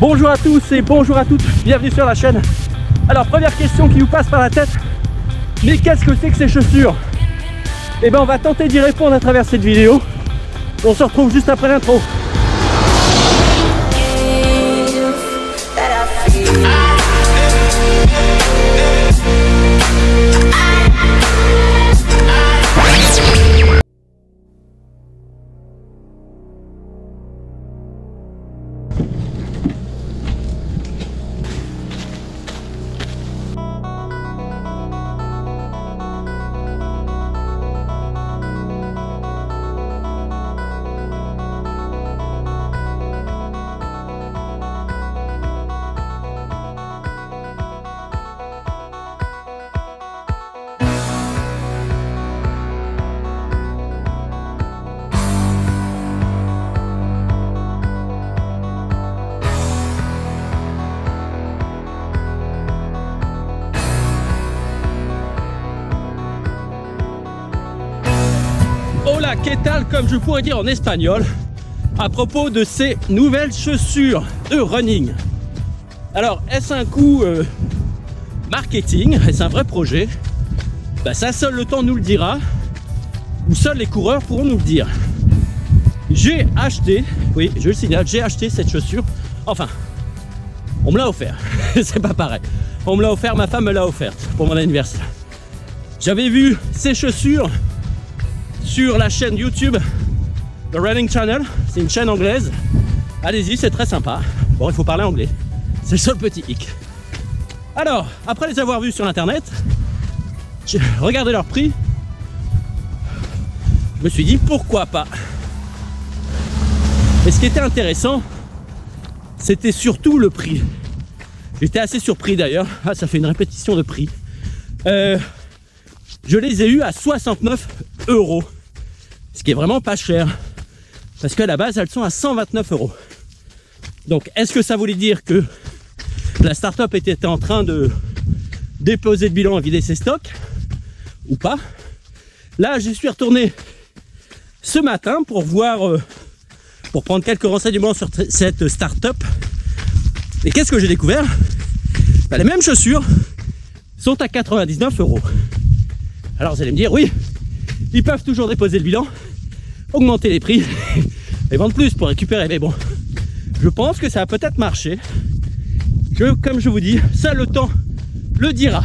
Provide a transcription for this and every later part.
Bonjour à tous et bonjour à toutes, bienvenue sur la chaîne. Alors première question qui vous passe par la tête, mais qu'est-ce que c'est que ces chaussures? Eh bien on va tenter d'y répondre à travers cette vidéo. On se retrouve juste après l'intro. Hola, ¿qué tal? Comme je pourrais dire en espagnol à propos de ces nouvelles chaussures de running. Alors, est-ce un coup marketing? Est-ce un vrai projet? Ben, ça, seul le temps nous le dira, ou seuls les coureurs pourront nous le dire. J'ai acheté, oui, je le signale, j'ai acheté cette chaussure. Enfin, on me l'a offert. C'est pas pareil. On me l'a offert, ma femme me l'a offerte pour mon anniversaire. J'avais vu ces chaussures sur la chaîne YouTube The Running Channel, c'est une chaîne anglaise. Allez-y, c'est très sympa. Bon, il faut parler anglais, c'est le seul petit hic. Alors, après les avoir vus sur internet, j'ai regardé leur prix. Je me suis dit pourquoi pas. Et ce qui était intéressant, c'était surtout le prix. J'étais assez surpris d'ailleurs. Ah, ça fait une répétition de prix. Je les ai eus à 69 €. Ce qui est vraiment pas cher. Parce qu'à la base, elles sont à 129 €. Donc, est-ce que ça voulait dire que la start-up était en train de déposer le bilan et vider ses stocks? Ou pas? Là, j'y suis retourné ce matin pour voir, pour prendre quelques renseignements sur cette start-up. Et qu'est-ce que j'ai découvert? Ben, les mêmes chaussures sont à 99 €. Alors vous allez me dire, oui, ils peuvent toujours déposer le bilan, augmenter les prix et vendre plus pour récupérer. Mais bon, je pense que ça va peut-être marcher. Comme je vous dis, seul le temps le dira.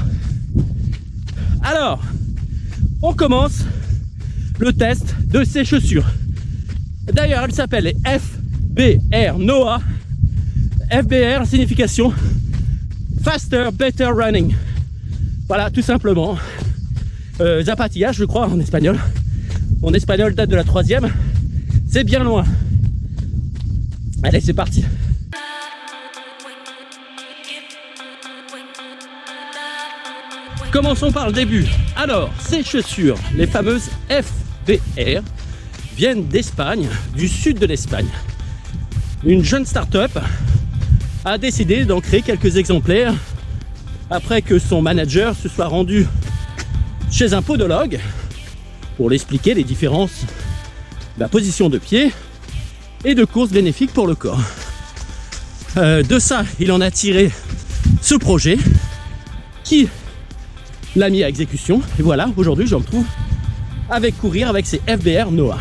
Alors, on commence le test de ces chaussures. D'ailleurs, elles s'appellent les FBR Noah. FBR, signification Faster, Better Running. Voilà, tout simplement. Zapatillas, je crois, en espagnol. Mon espagnol date de la 3e. C'est bien loin. Allez, c'est parti. Commençons par le début. Alors, ces chaussures, les fameuses FBR, viennent d'Espagne, du sud de l'Espagne. Une jeune start-up a décidé d'en créer quelques exemplaires après que son manager se soit rendu chez un podologue pour l'expliquer les différences de la position de pied et de course bénéfique pour le corps. De ça, il en a tiré ce projet qui l'a mis à exécution. Et voilà, aujourd'hui, je me retrouve avec courir avec ces FBR Noah.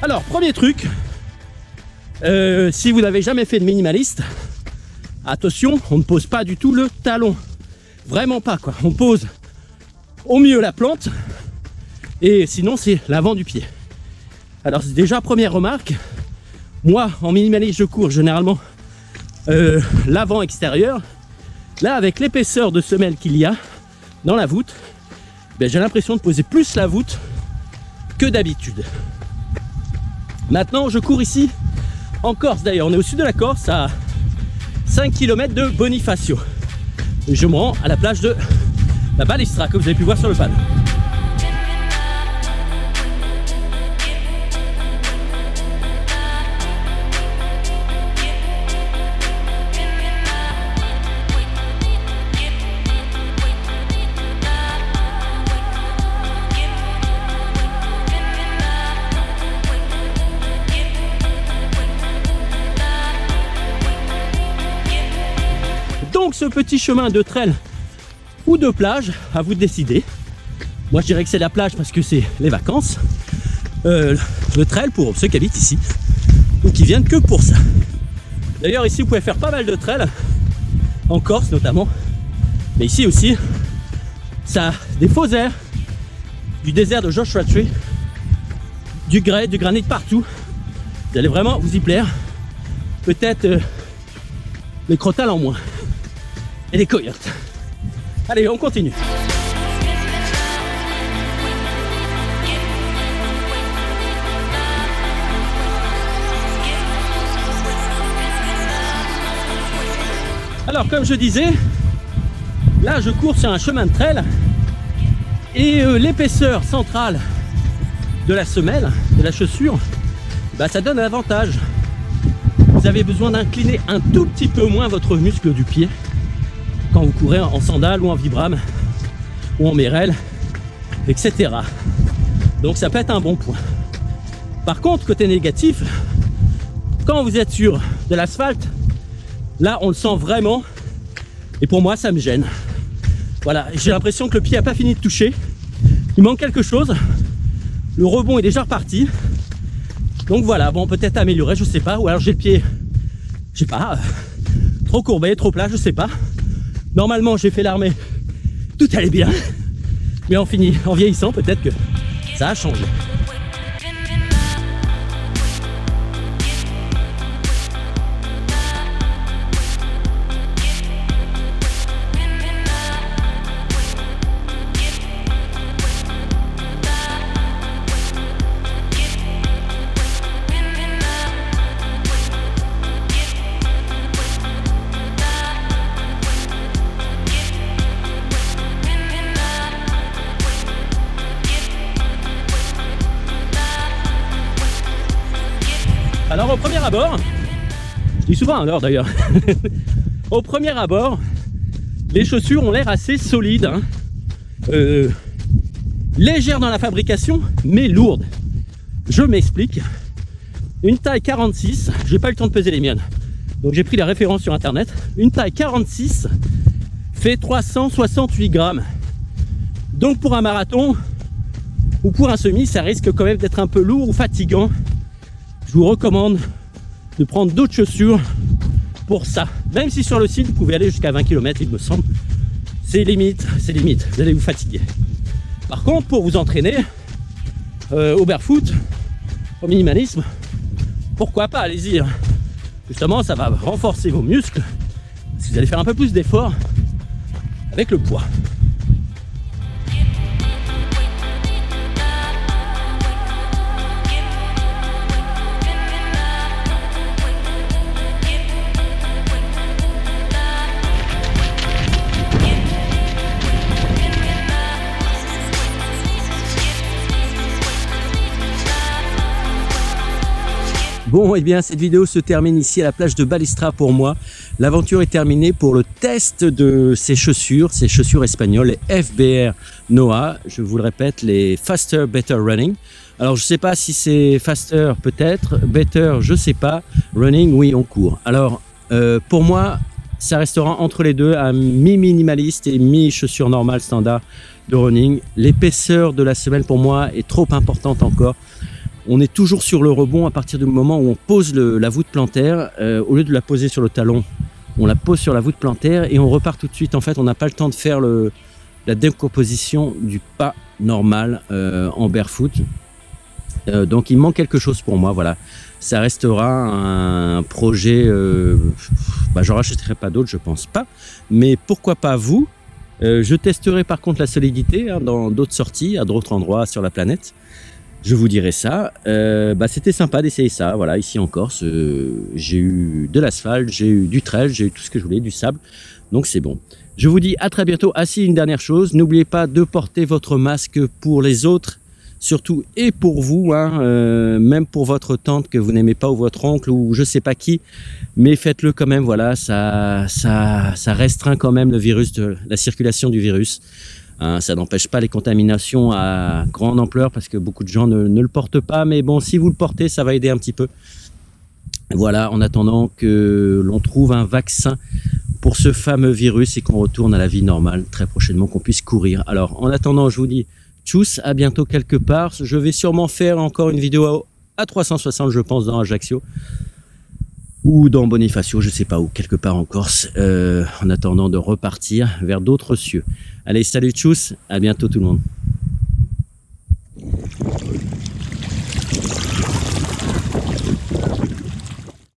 Alors, premier truc, si vous n'avez jamais fait de minimaliste, attention, on ne pose pas du tout le talon. Vraiment pas, quoi. On pose au mieux la plante et sinon c'est l'avant du pied. Alors c'est déjà première remarque, moi en minimaliste je cours généralement l'avant extérieur. Là avec l'épaisseur de semelle qu'il y a dans la voûte, ben, j'ai l'impression de poser plus la voûte que d'habitude. Maintenant je cours ici en Corse, d'ailleurs on est au sud de la Corse à 5 km de Bonifacio et je me rends à la plage de la Balistra que vous avez pu voir sur le panneau. ce petit chemin de trail ou de plage, à vous de décider. Moi je dirais que c'est la plage parce que c'est les vacances. Le trail pour ceux qui habitent ici ou qui viennent que pour ça. D'ailleurs ici vous pouvez faire pas mal de trail, en Corse notamment, mais ici aussi ça a des faux airs, du désert de Joshua Tree, du grès, du granit partout. Vous allez vraiment vous y plaire. Peut-être les crotales en moins et les coyotes. Allez, on continue. Alors comme je disais, là je cours sur un chemin de trail et l'épaisseur centrale de la semelle, de la chaussure, bah, ça donne un avantage. Vous avez besoin d'incliner un tout petit peu moins votre muscle du pied quand vous courez en sandales ou en vibram ou en mérelle, etc. Donc ça peut être un bon point. Par contre, côté négatif, quand vous êtes sur de l'asphalte, là on le sent vraiment et pour moi ça me gêne. Voilà, j'ai l'impression que le pied n'a pas fini de toucher, il manque quelque chose, le rebond est déjà reparti. Donc voilà, bon, peut-être améliorer, je sais pas, ou alors j'ai le pied, je sais pas, trop courbé, trop plat, je sais pas. Normalement j'ai fait l'armée, tout allait bien, mais en vieillissant peut-être que ça a changé. Alors au premier abord, je dis souvent alors d'ailleurs, au premier abord, les chaussures ont l'air assez solides, hein. Légères dans la fabrication, mais lourdes. Je m'explique. Une taille 46, j'ai pas eu le temps de peser les miennes, donc j'ai pris la référence sur internet. Une taille 46 fait 368 grammes. Donc pour un marathon ou pour un semi, ça risque quand même d'être un peu lourd ou fatigant. Je vous recommande de prendre d'autres chaussures pour ça. Même si sur le site, vous pouvez aller jusqu'à 20 km, il me semble. C'est limite, vous allez vous fatiguer. Par contre, pour vous entraîner au barefoot, au minimalisme, pourquoi pas, allez-y. Justement, ça va renforcer vos muscles, parce que vous allez faire un peu plus d'efforts avec le poids. Bon, et bien cette vidéo se termine ici à la plage de Balistra pour moi. L'aventure est terminée pour le test de ces chaussures espagnoles, les FBR Noah. Je vous le répète, les Faster Better Running. Alors je sais pas si c'est Faster peut-être, Better je sais pas, Running oui on court. Alors pour moi ça restera entre les deux, un mi-minimaliste et mi-chaussure normale standard de running. L'épaisseur de la semelle pour moi est trop importante encore. On est toujours sur le rebond à partir du moment où on pose la voûte plantaire. Au lieu de la poser sur le talon, on la pose sur la voûte plantaire et on repart tout de suite. En fait, on n'a pas le temps de faire la décomposition du pas normal en barefoot. Donc il manque quelque chose pour moi, voilà. Ça restera un projet, j'en rachèterai pas d'autres, je pense pas. Mais pourquoi pas vous? Je testerai par contre la solidité hein, dans d'autres sorties, à d'autres endroits sur la planète. Je vous dirai ça. C'était sympa d'essayer ça. Voilà, ici en Corse, j'ai eu de l'asphalte, j'ai eu du trail, j'ai eu tout ce que je voulais, du sable. Donc c'est bon. Je vous dis à très bientôt. Ah si, une dernière chose, n'oubliez pas de porter votre masque pour les autres, surtout et pour vous, hein, même pour votre tante que vous n'aimez pas ou votre oncle ou je sais pas qui, mais faites-le quand même. Voilà, ça restreint quand même le virus, la circulation du virus. Hein, ça n'empêche pas les contaminations à grande ampleur parce que beaucoup de gens ne le portent pas. Mais bon, si vous le portez, ça va aider un petit peu. Voilà, en attendant que l'on trouve un vaccin pour ce fameux virus et qu'on retourne à la vie normale très prochainement, qu'on puisse courir. Alors en attendant, je vous dis tchuss, à bientôt quelque part. Je vais sûrement faire encore une vidéo à 360, je pense, dans Ajaccio ou dans Bonifacio, je sais pas où, quelque part en Corse, en attendant de repartir vers d'autres cieux. Allez, salut tchuss, à bientôt tout le monde.